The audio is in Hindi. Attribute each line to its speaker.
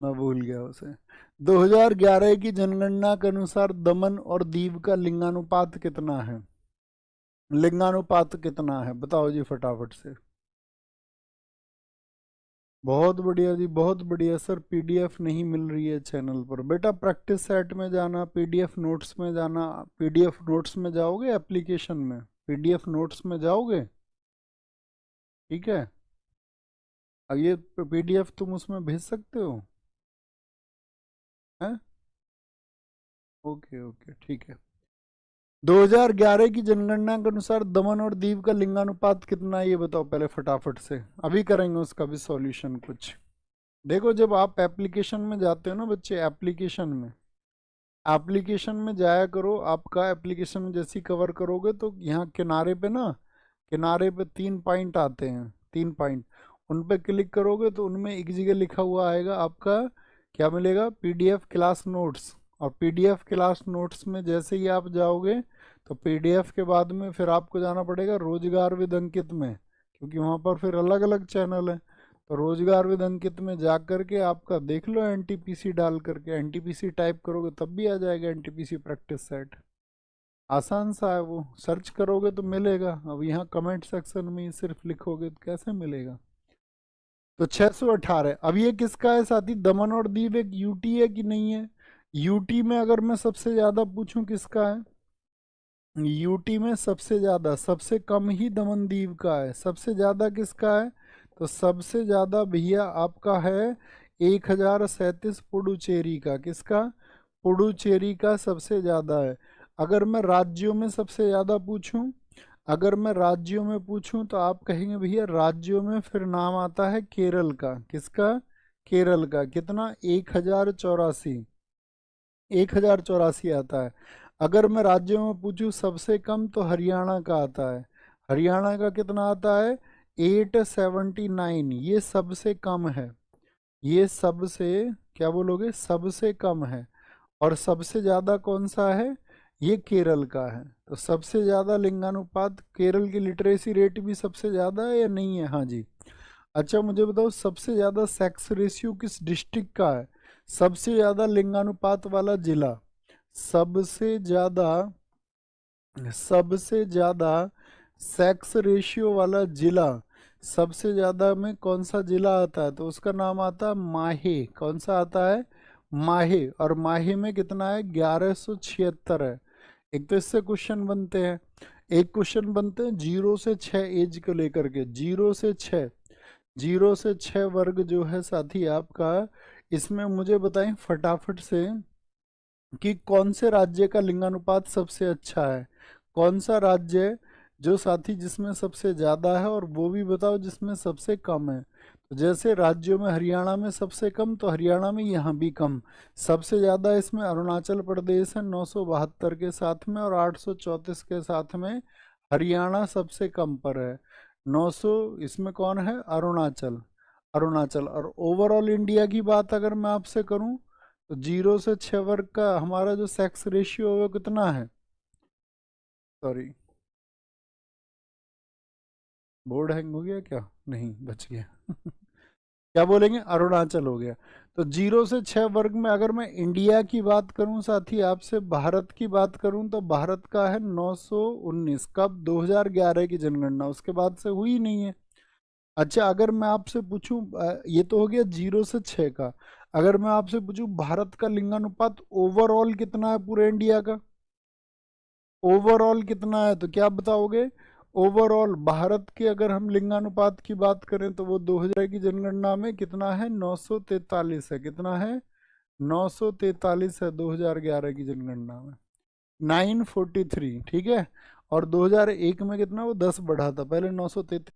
Speaker 1: मैं भूल गया उसे। 2011 की जनगणना के अनुसार दमन और दीव का लिंगानुपात कितना है? लिंगानुपात कितना है बताओ जी फटाफट से। बहुत बढ़िया जी, बहुत बढ़िया सर। पीडीएफ नहीं मिल रही है चैनल पर। बेटा प्रैक्टिस सेट में जाना, पीडीएफ नोट्स में जाना। पीडीएफ नोट्स में जाओगे, एप्लीकेशन में पीडीएफ नोट्स में जाओगे, ठीक है। अब ये पीडीएफ तुम उसमें भेज सकते हो, हैं? ओके ओके ठीक है। 2011 की जनगणना के अनुसार दमन और दीव का लिंगानुपात कितना है ये बताओ पहले फटाफट से। अभी करेंगे उसका भी सॉल्यूशन कुछ। देखो जब आप एप्लीकेशन में जाते हो ना बच्चे, एप्लीकेशन में जाया करो। आपका एप्लीकेशन में जैसे ही कवर करोगे तो यहाँ किनारे पे ना, किनारे पे 3 पॉइंट आते हैं, 3 पॉइंट। उन पे क्लिक करोगे तो उनमें एक जगह लिखा हुआ आएगा आपका, क्या मिलेगा? PDF class notes. और पीडीएफ क्लास नोट्स में जैसे ही आप जाओगे तो पीडीएफ के बाद में फिर आपको जाना पड़ेगा रोजगार विद अंकित में, क्योंकि वहाँ पर फिर अलग अलग चैनल है। तो रोजगार विद अंकित में जा करके आपका देख लो, एनटीपीसी डाल करके एनटीपीसी टाइप करोगे तब भी आ जाएगा एनटीपीसी प्रैक्टिस सेट। आसान सा है वो, सर्च करोगे तो मिलेगा। अब यहाँ कमेंट सेक्शन में ही सिर्फ लिखोगे तो कैसे मिलेगा? तो 618। अब ये किसका है साथी? दमन और दीव एक यूटी है कि नहीं है? यूटी में अगर मैं सबसे ज्यादा पूछूं किसका है? यूटी में सबसे ज्यादा, सबसे कम ही दमन दीव का है। सबसे ज्यादा किसका है? तो सबसे ज्यादा भैया आपका है 1037 पुडुचेरी का। किसका? पुडुचेरी का सबसे ज्यादा है। अगर मैं राज्यों में सबसे ज्यादा पूछूं, अगर मैं राज्यों में पूछूं तो आप कहेंगे भैया राज्यों में फिर नाम आता है केरल का। किसका? केरल का। कितना? 1084, 1084 आता है। अगर मैं राज्यों में पूछूं सबसे कम तो हरियाणा का आता है। हरियाणा का कितना आता है? 879। ये सबसे कम है। ये सबसे, क्या बोलोगे? सबसे कम है। और सबसे ज्यादा कौन सा है? ये केरल का है। तो सबसे ज्यादा लिंगानुपात केरल की लिटरेसी रेट भी सबसे ज्यादा है या नहीं है? हाँ जी। अच्छा मुझे बताओ सबसे ज्यादा सेक्स रेशियो किस डिस्ट्रिक्ट का है? सबसे ज्यादा लिंगानुपात वाला जिला, सबसे ज्यादा, सबसे ज्यादा सेक्स रेशियो वाला जिला, सबसे ज्यादा में कौन सा जिला आता है? तो उसका नाम आता है माहे। कौन सा आता है? माहे। और माहे में कितना है? 1176 है। एक तो इससे क्वेश्चन बनते हैं, एक क्वेश्चन बनते हैं 0 से 6 एज को लेकर के। 0 से 6, 0 से 6 वर्ग जो है साथी आपका, इसमें मुझे बताएं फटाफट से कि कौन से राज्य का लिंगानुपात सबसे अच्छा है। कौन सा राज्य है जो साथी जिसमें सबसे ज्यादा है, और वो भी बताओ जिसमें सबसे कम है। तो जैसे राज्यों में हरियाणा में सबसे कम, तो हरियाणा में यहाँ भी कम। सबसे ज्यादा इसमें अरुणाचल प्रदेश है 972 के साथ में, और 834 के साथ में हरियाणा सबसे कम पर है। 900 इसमें कौन है? अरुणाचल। अरुणाचल। और ओवरऑल इंडिया की बात अगर मैं आपसे करूं तो 0 से 6 वर्ग का हमारा जो सेक्स रेशियो है वो कितना है? सॉरी, बोर्ड हैंग हो गया क्या? नहीं, बच गया। क्या बोलेंगे? अरुणाचल हो गया। तो 0 से 6 वर्ग में अगर मैं इंडिया की बात करूं साथी, आपसे भारत की बात करूं तो भारत का है 919। कब? 2011 की जनगणना, उसके बाद से हुई नहीं है। अच्छा अगर मैं आपसे पूछूं, ये तो हो गया 0 से 6 का। अगर मैं आपसे पूछूं भारत का लिंगानुपात ओवरऑल कितना है पूरे इंडिया का? ओवरऑल कितना है तो क्या बताओगे? ओवरऑल भारत के अगर हम लिंगानुपात की बात करें तो वो 2000 की जनगणना में कितना है? 943 है। कितना है? 943 है 2011 की जनगणना में। 943, ठीक है। और 2001 में कितना? वो 10 बढ़ा था, पहले 933